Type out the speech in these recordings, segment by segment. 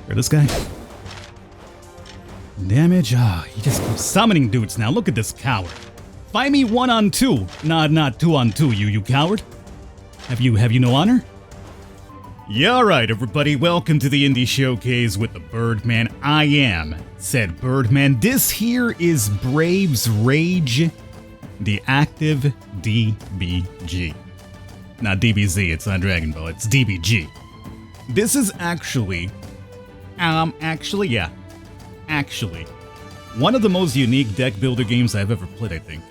Or this guy. Damage. Ah, he just keeps summoning dudes now. Look at this coward. Fight me 1-on-2. Not 2-on-2, you coward. Have you no honor? Yeah, alright everybody, welcome to the Indie Showcase with the Birdman. I am said Birdman. This here is Brave's Rage, the active DBG. Not DBZ, it's not Dragon Ball, it's DBG. This is actually, one of the most unique deck builder games I've ever played, I think.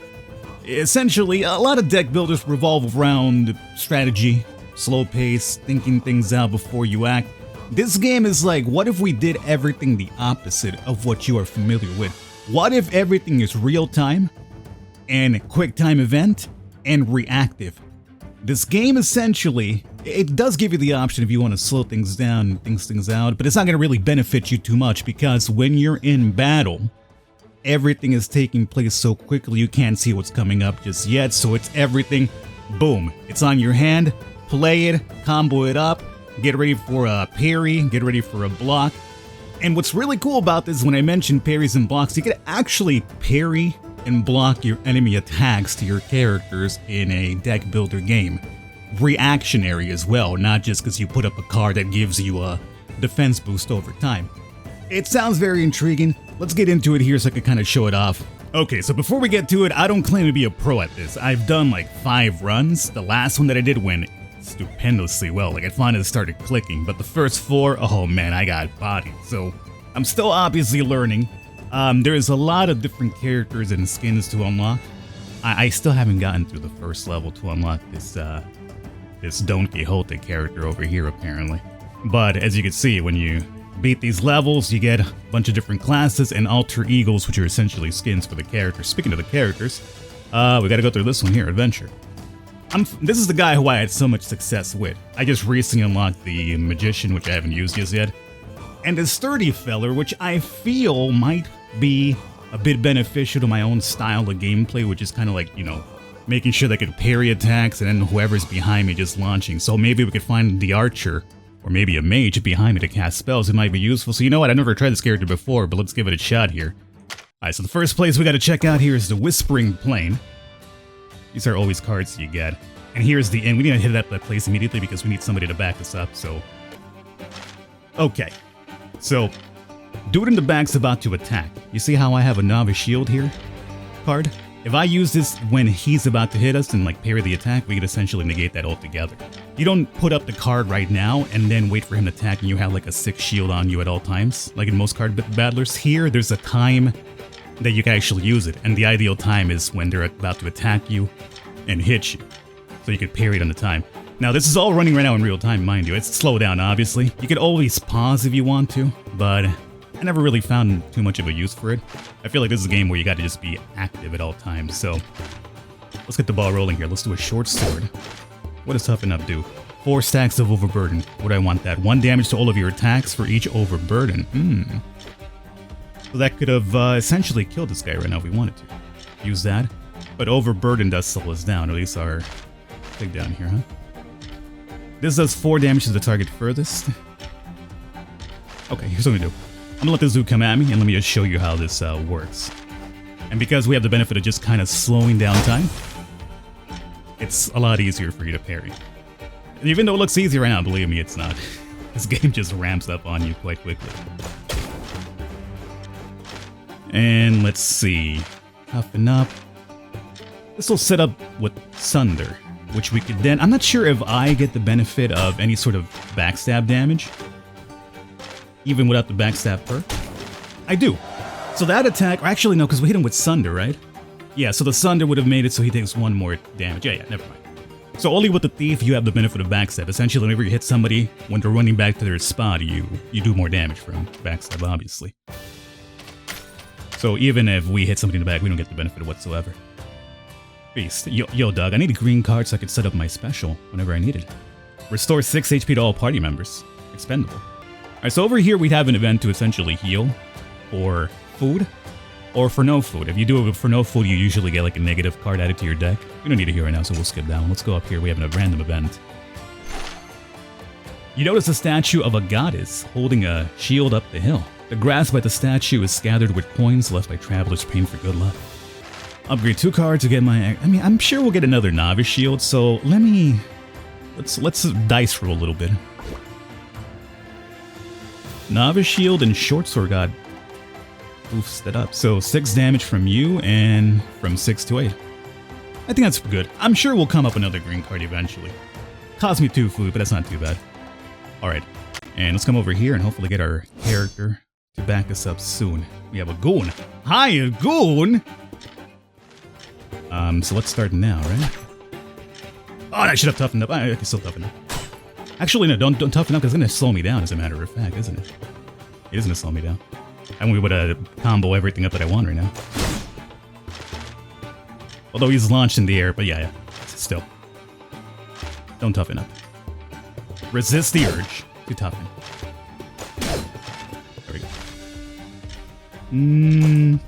Essentially, a lot of deck builders revolve around strategy, slow pace, thinking things out before you act. This game is like, what if we did everything the opposite of what you are familiar with? What if everything is real time, and quick time event, and reactive? This game essentially, it does give you the option if you want to slow things down and think things out, but it's not going to really benefit you too much because when you're in battle, everything is taking place so quickly you can't see what's coming up just yet, so it's everything, boom, it's on your hand. Play it, combo it up, get ready for a parry, get ready for a block. And what's really cool about this, when I mentioned parries and blocks, you can actually parry and block your enemy attacks to your characters in a deck builder game. Reactionary as well, not just because you put up a card that gives you a defense boost over time. It sounds very intriguing. Let's get into it here so I can kind of show it off. Okay, so before we get to it, I don't claim to be a pro at this. I've done like 5 runs. The last one that I did went stupendously well, like it finally started clicking, but the first 4, oh man, I got bodied. So I'm still obviously learning. There's a lot of different characters and skins to unlock. I still haven't gotten through the first level to unlock this Don Quixote character over here apparently. But as you can see, when you beat these levels, you get a bunch of different classes and alter egos, which are essentially skins for the characters. Speaking of the characters, we gotta go through this one here, Adventure. This is the guy who I had so much success with. I just recently unlocked the Magician, which I haven't used just yet. And the Sturdy Feller, which I feel might be a bit beneficial to my own style of gameplay, which is kind of like, you know, making sure that I can parry attacks and then whoever's behind me just launching. So maybe we could find the Archer, or maybe a Mage behind me to cast spells. It might be useful. So you know what, I've never tried this character before, but let's give it a shot here. Alright, so the first place we gotta check out here is the Whispering Plain. These are always cards you get. And here's the end. We need to hit that place immediately because we need somebody to back us up, so... Okay. So, dude in the back's about to attack. You see how I have a Novice Shield here? Card? If I use this when he's about to hit us and like parry the attack, we could essentially negate that altogether. You don't put up the card right now and then wait for him to attack and you have like a 6 shield on you at all times. Like in most card battlers. Here, there's a time that you can actually use it, and the ideal time is when they're about to attack you and hit you, so you can parry it on the time. Now this is all running right now in real time, mind you. It's slow down, obviously. You can always pause if you want to, but I never really found too much of a use for it. I feel like this is a game where you gotta just be active at all times, so let's get the ball rolling here. Let's do a short sword. What does Toughen Up do? 4 stacks of Overburden. Would I want that? 1 damage to all of your attacks for each Overburden. So that could have essentially killed this guy right now if we wanted to. Use that. But Overburden does slow us down, or at least our thing down here, huh? This does 4 damage to the target furthest. Okay, here's what I'm gonna do. I'm gonna let the zoo come at me, and let me just show you how this works. And because we have the benefit of just kind of slowing down time, it's a lot easier for you to parry. And even though it looks easy right now, believe me, it's not. This game just ramps up on you quite quickly. And let's see, Toughen Up. This will set up with Sunder, which we could then, I'm not sure if I get the benefit of any sort of backstab damage, even without the backstab perk. I do. So that attack, or actually no, because we hit him with Sunder, right? Yeah, so the Sunder would have made it so he takes 1 more damage. Yeah, never mind. So only with the Thief you have the benefit of backstab. Essentially, whenever you hit somebody, when they're running back to their spot, you do more damage from backstab, obviously. So even if we hit somebody in the back, we don't get the benefit whatsoever. Beast. Yo, Doug, I need a green card so I can set up my special whenever I need it. Restore 6 HP to all party members. Expendable. Alright, so over here we'd have an event to essentially heal, or food, or for no food. If you do it for no food, you usually get like a negative card added to your deck. We don't need to heal right now, so we'll skip that one. Let's go up here. We have a random event. You notice a statue of a goddess holding a shield up the hill. The grass by the statue is scattered with coins left by travelers paying for good luck. Upgrade 2 cards to get my... I'm sure we'll get another novice shield, so let's dice roll a little bit. Novice shield and short sword got boosted up. So 6 damage from you and from 6 to 8. I think that's good. I'm sure we'll come up another green card eventually. Cost me 2 food, but that's not too bad. Alright, and let's come over here and hopefully get our character to back us up soon. We have a goon. Hi, a goon! So let's start now, right? Oh, I should have toughened up. I can still toughen up. Actually, no, don't toughen up because it's going to slow me down, as a matter of fact, isn't it? It is going to slow me down. I'm able to combo everything up that I want right now. Although he's launched in the air, but yeah, still. Don't toughen up. Resist the urge to toughen. There we go.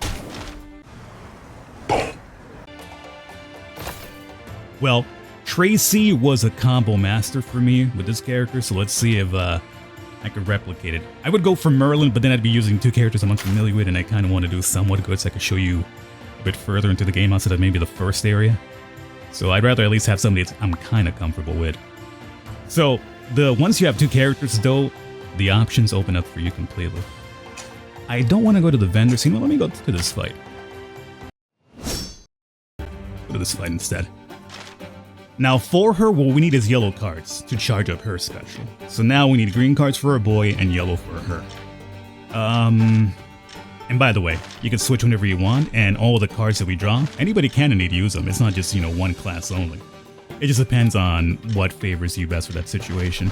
Well, Tracy was a combo master for me with this character, so let's see if I could replicate it. I would go for Merlin, but then I'd be using 2 characters I'm unfamiliar with, and I kind of want to do somewhat good so I could show you a bit further into the game outside of maybe the first area. So I'd rather at least have somebody that I'm kind of comfortable with. So once you have 2 characters though, the options open up for you completely. I don't want to go to the vendor scene. Well, let me go to this fight. Go to this fight instead. Now for her, what we need is yellow cards to charge up her special. So now we need green cards for a boy and yellow for her. And by the way, you can switch whenever you want, and all of the cards that we draw, anybody can and need to use them. It's not just, one class only. It just depends on what favors you best for that situation.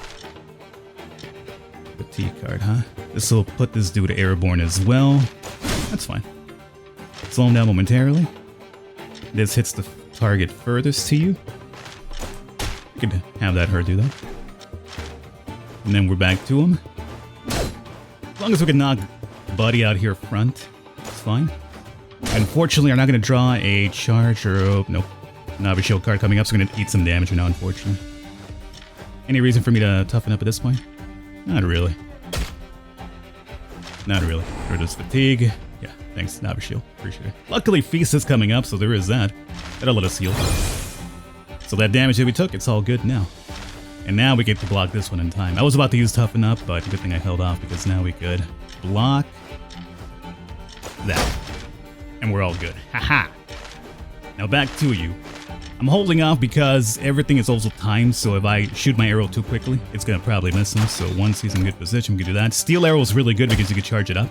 The T card, huh? This will put this dude airborne as well. That's fine. Slow him down momentarily. This hits the target furthest to you. You could have that her do that. And then we're back to him. As long as we can knock Buddy out here front, it's fine. Unfortunately, I'm not going to draw a charge or... Oh, nope. Novice shield card coming up, so I'm going to eat some damage now, unfortunately. Any reason for me to toughen up at this point? Not really. Not really. Reduce fatigue. Yeah, thanks, Novice shield. Appreciate it. Luckily, Feast is coming up, so there is that. That'll let us heal. So that damage that we took, it's all good now. And now we get to block this one in time. I was about to use Toughen Up, but good thing I held off because now we could block that. And we're all good. Haha! Now back to you. I'm holding off because everything is also timed, so if I shoot my arrow too quickly, it's gonna probably miss him. So once he's in good position, we can do that. Steel arrow is really good because you can charge it up.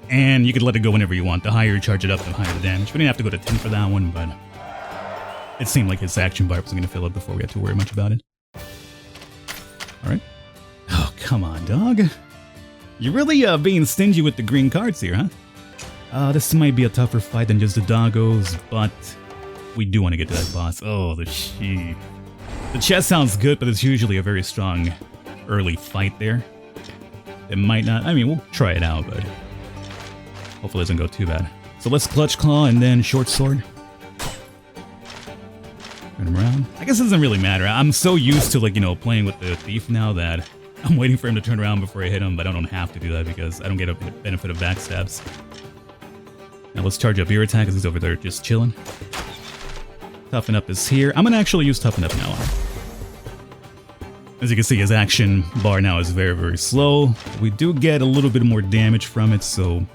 And you can let it go whenever you want. The higher you charge it up, the higher the damage. We didn't have to go to 10 for that one, but it seemed like his action bar was gonna fill up before we had to worry much about it. Alright. Oh, come on, dog. You're really being stingy with the green cards here, huh? This might be a tougher fight than just the doggos, but we do want to get to that boss. Oh, the sheep. The chest sounds good, but it's usually a very strong early fight there. It might not... I mean, we'll try it out, but hopefully it doesn't go too bad. So let's Clutch Claw and then Short Sword. Turn him around. I guess it doesn't really matter. I'm so used to, like, you know, playing with the Thief now that I'm waiting for him to turn around before I hit him, but I don't have to do that because I don't get a benefit of backstabs. Now let's charge up your attack because he's over there just chilling. Toughen Up is here. I'm going to actually use Toughen Up now. As you can see, his action bar now is very, very slow. We do get a little bit more damage from it, so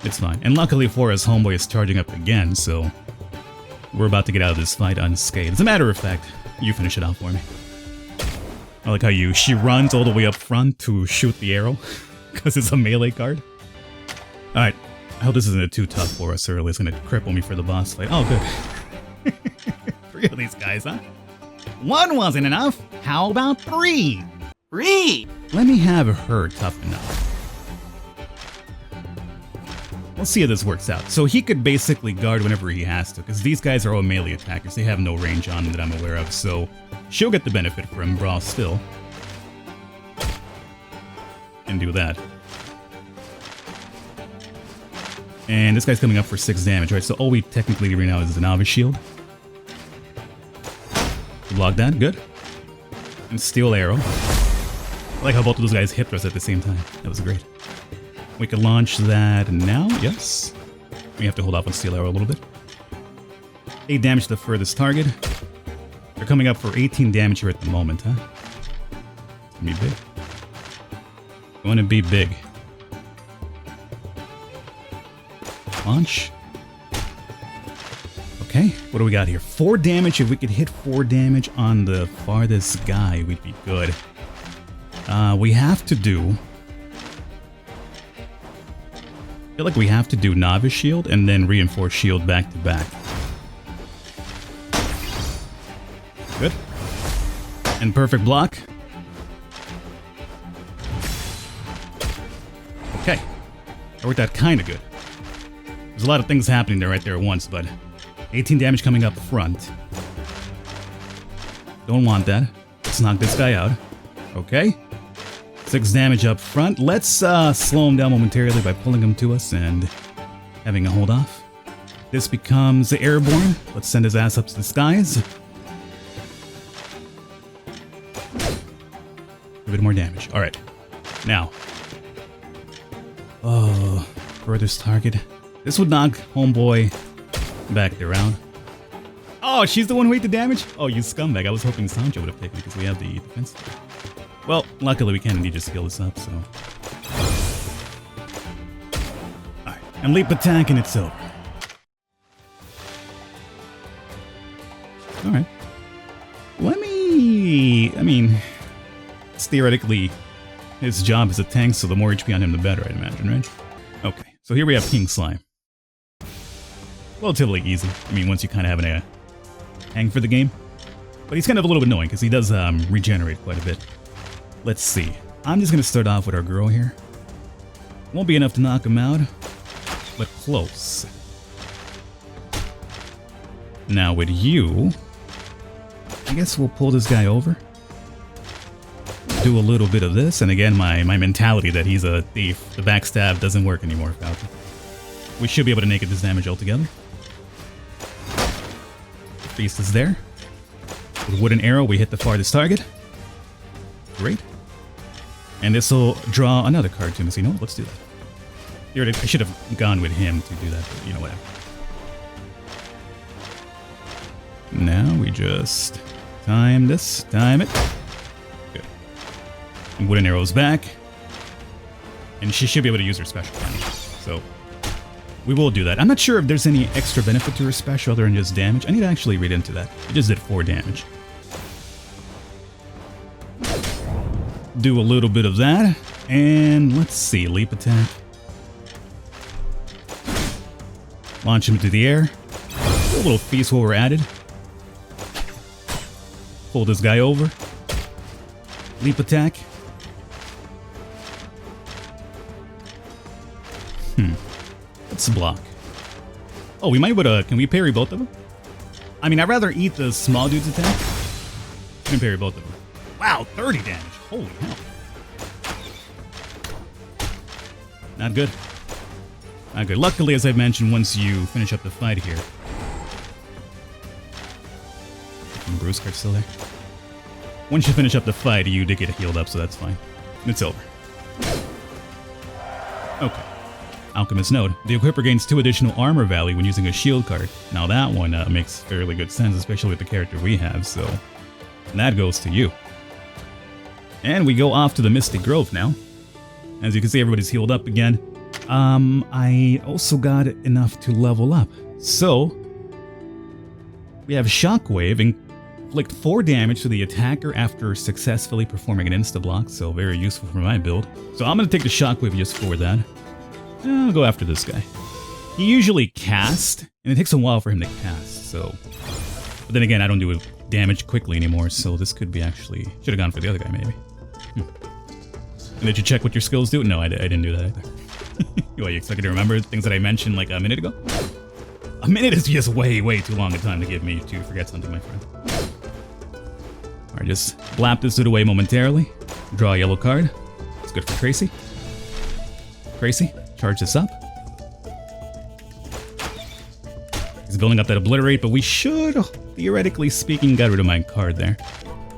it's fine. And luckily for us, Homeboy is charging up again, so we're about to get out of this fight unscathed. As a matter of fact, you finish it out for me. I like how she runs all the way up front to shoot the arrow, because it's a melee card. Alright, I hope this isn't too tough for us early. It's going to cripple me for the boss fight. Oh, good. 3 of these guys, huh? 1 wasn't enough. How about 3? 3! Let me have her toughen up. Let's see how this works out. So he could basically guard whenever he has to, because these guys are all melee attackers. They have no range on them that I'm aware of, so she'll get the benefit from Brawl still. And do that. And this guy's coming up for 6 damage, right? So all we technically do right now is the Novice Shield. Block that, good. And steel arrow. I like how both of those guys hit us at the same time. That was great. We can launch that now. Yes. We have to hold off on steel arrow a little bit. 8 damage to the furthest target. They're coming up for 18 damage here at the moment, huh? It's gonna be big. Going to be big. Launch. Okay, what do we got here? 4 damage. If we could hit 4 damage on the farthest guy, we'd be good. We have to do... I feel like we have to do Novice Shield and then Reinforced Shield back to back. Good. And Perfect Block. Okay. That worked out kind of good. There's a lot of things happening there right there at once, but 18 damage coming up front. Don't want that. Let's knock this guy out. Okay. 6 damage up front. Let's slow him down momentarily by pulling him to us and having a hold off. This becomes airborne. Let's send his ass up to the skies. A bit more damage. Alright. Now. Oh, furthest target. This would knock homeboy back around. Oh, she's the one who ate the damage? Oh, you scumbag. I was hoping Sancho would have taken it because we have the defense. Well, luckily we can indeed just heal this up, so... Alright, and leap attack and it's over. Alright. Let me... I mean... It's theoretically his job as a tank, so the more HP on him the better, I'd imagine, right? Okay, so here we have King Slime. Relatively easy. I mean, once you kind of have a hang for the game. But he's kind of a little bit annoying, because he does regenerate quite a bit. Let's see. I'm just going to start off with our girl here. Won't be enough to knock him out, but close. Now with you, I guess we'll pull this guy over. Do a little bit of this, and again, my mentality that he's a thief. The backstab doesn't work anymore, Falcon. We should be able to naked this damage altogether. Beast is there. With wooden arrow, we hit the farthest target. Great. And this will draw another card to me. So you know what? Let's do that. Here, I should have gone with him to do that, but you know, whatever. Now we just time this, time it. Good. And wooden arrow's back. And she should be able to use her special damage. So we will do that. I'm not sure if there's any extra benefit to her special other than just damage. I need to actually read into that. It just did 4 damage. Do a little bit of that, and let's see, leap attack. Launch him to the air. Do a little feast while we're at it. Pull this guy over. Leap attack. Let's block. Oh, we might would can we parry both of them? I mean, I'd rather eat the small dude's attack. We can parry both of them. Wow, 30 damage. Holy hell. Not good. Not good. Luckily, as I've mentioned, once you finish up the fight here. And Bruce card's still there. Once you finish up the fight, you did get healed up, so that's fine. It's over. Okay. Alchemist Node. The equipper gains 2 additional armor value when using a shield card. Now that one makes fairly good sense, especially with the character we have, so that goes to you. And we go off to the Misty Grove now. As you can see, everybody's healed up again. I also got enough to level up. So, we have Shockwave, inflict 4 damage to the attacker after successfully performing an insta-block, so very useful for my build. So I'm going to take the Shockwave just for that. I'll go after this guy. He usually casts, and it takes a while for him to cast, so... But then again, I don't do damage quickly anymore, so this could be actually... Should have gone for the other guy, maybe. And did you check what your skills do? No, I didn't do that either. What, you expected to remember things that I mentioned like a minute ago? A minute is just way, way too long a time to give me to forget something, my friend. Alright, just blap this dude away momentarily. Draw a yellow card. It's good for Tracy. Tracy, charge this up. He's building up that obliterate, but we should, theoretically speaking, get rid of my card there.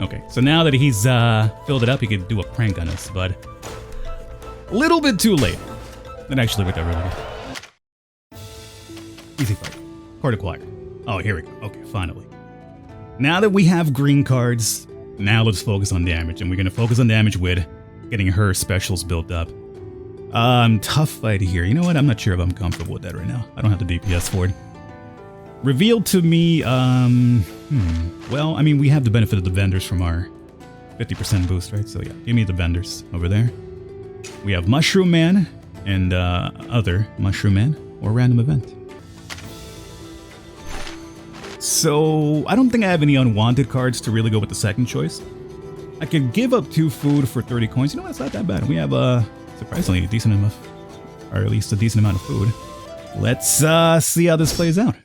Okay, so now that he's filled it up, he could do a prank on us, but a little bit too late. That actually worked out really good. Easy fight. Card acquired. Oh, here we go. Okay, finally. Now that we have green cards, now let's focus on damage, and we're going to focus on damage with getting her specials built up. Tough fight here. You know what? I'm not sure if I'm comfortable with that right now. I don't have the DPS for it. Revealed to me, well, I mean, we have the benefit of the vendors from our 50% boost, right? So yeah, give me the vendors over there. We have Mushroom Man and other Mushroom Man or random event. So I don't think I have any unwanted cards to really go with the second choice. I could give up 2 food for 30 coins. You know what? It's not that bad. We have surprisingly a decent enough, or at least a decent amount of food. Let's see how this plays out.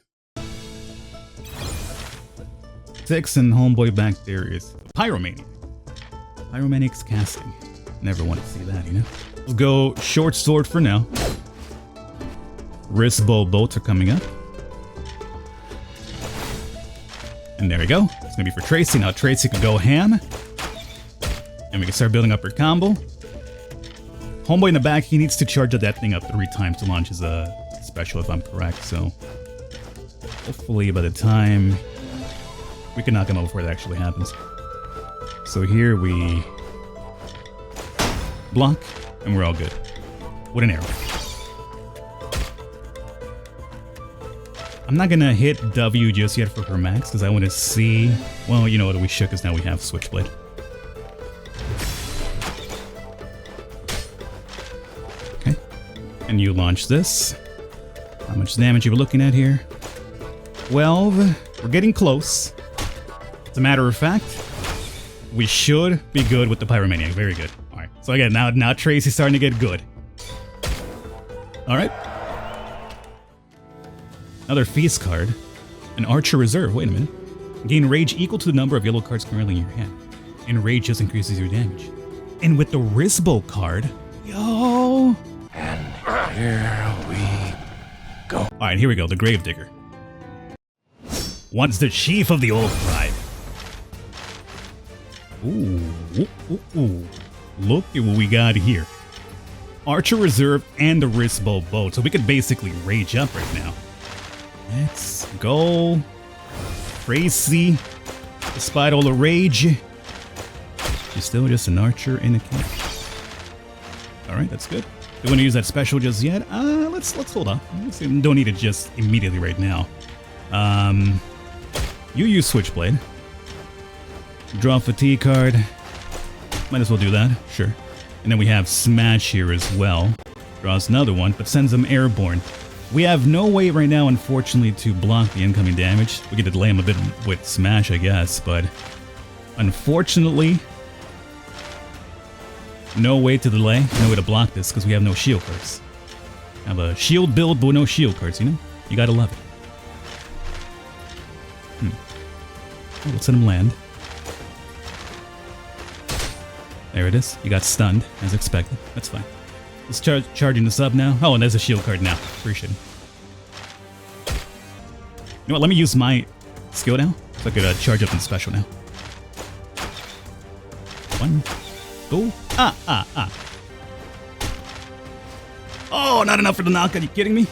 Thicc and homeboy back there is Pyromaniac. Pyromaniac's casting. Never want to see that, you know? We'll go short sword for now. Wrist bow bolts are coming up. And there we go. It's gonna be for Tracy. Now Tracy can go ham. And we can start building up her combo. Homeboy in the back, he needs to charge that thing up 3 times to launch his special, if I'm correct. So hopefully by the time we can knock him out before that actually happens. So here we block, and we're all good. With an arrow. I'm not gonna hit W just yet for her max, because I want to see... Well, you know what, we should, because now we have Switchblade. Okay. And you launch this. How much damage are we looking at here? 12. We're getting close. As a matter of fact, we should be good with the Pyromaniac. Very good. Alright. So again, now Tracy's starting to get good. Alright. Another Feast card. An Archer Reserve. Wait a minute. Gain rage equal to the number of yellow cards currently in your hand. And rage just increases your damage. And with the Wristbow card, yo! And here we go. Alright, here we go. The Gravedigger. Once the chief of the old tribe. Ooh, ooh. Look at what we got here. Archer Reserve and the Wristbow bow. So we could basically rage up right now. Let's go. Tracy. Despite all the rage, she's still just an archer in a camp. Alright, that's good. Don't want to use that special just yet. Let's hold on. Don't need it just immediately right now. You use Switchblade. Draw a fatigue card. Might as well do that, sure. And then we have Smash here as well. Draws another one, but sends him airborne. We have no way right now, unfortunately, to block the incoming damage. We could delay him a bit with Smash, I guess, but unfortunately, no way to delay, no way to block this, because we have no shield cards. Have a shield build, but no shield cards, you know? You gotta love it. Oh, let's let him land. There it is. You got stunned, as expected. That's fine. Let's charging this up now. Oh, and there's a shield card now. Appreciate it. You know what? Let me use my skill now, so I could charge up in special now. 1, 2, Oh, not enough for the knock. Are you kidding me?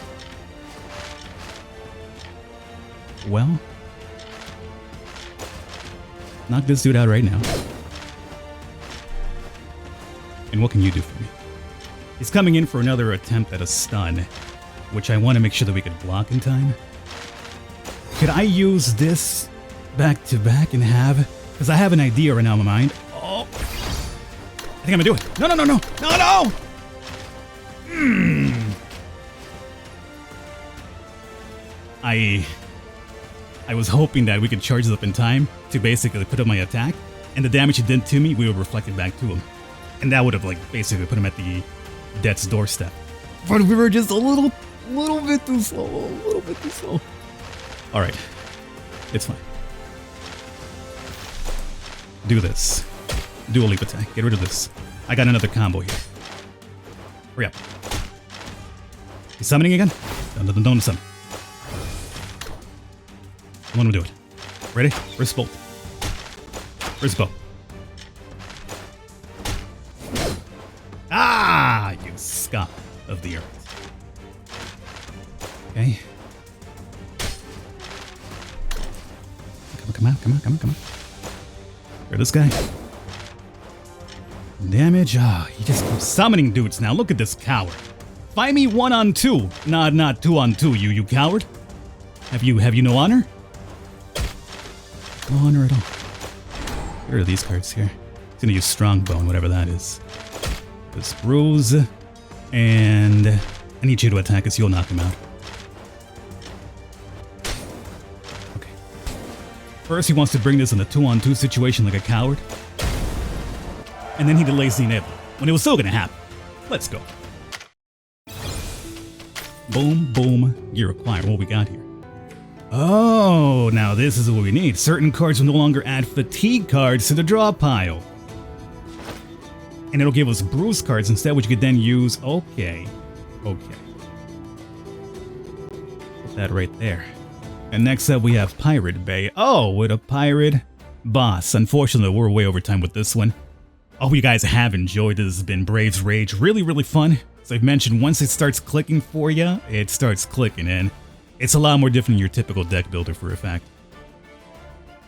Well, knock this dude out right now. And what can you do for me? He's coming in for another attempt at a stun, which I want to make sure that we could block in time. Could I use this back to back and have... Because I have an idea right now in my mind. Oh! I think I'm gonna do it. No, no, no, no! No, no! I was hoping that we could charge this up in time to basically put up my attack, and the damage it did to me, we would reflect it back to him. And that would have, like, basically put him at the death's doorstep. But we were just a little bit too slow. Alright. It's fine. Do this. Do a leap attack. Get rid of this. I got another combo here. Hurry up. He's summoning again? Don't summon. I want him to do it. Ready? Wrist bolt. Where's Bo? Ah, you scum of the earth. Okay. Come on. Hear this guy? Damage. Ah, he just keeps summoning dudes now. Look at this coward. Fight me 1-on-2. Not 2-on-2, you coward. Have you no honor? No honor at all. Here are these cards here. He's gonna use Strongbone, whatever that is. This bruise. And I need you to attack us, you'll knock him out. Okay. First he wants to bring this in a 2-on-2 situation like a coward. And then he delays the enable, when it was still gonna happen. Let's go. Boom, boom, gear acquired. What we got here? Oh, now this is what we need. Certain cards will no longer add fatigue cards to the draw pile. And it'll give us bruise cards instead, which you could then use. Okay. Put that right there. And next up we have Pirate Bay. Oh, with a pirate boss. Unfortunately, we're way over time with this one. I hope you guys have enjoyed. This has been Brave's Rage. Really, really fun. As I've mentioned, once it starts clicking for you, it starts clicking in. It's a lot more different than your typical deck builder for a fact.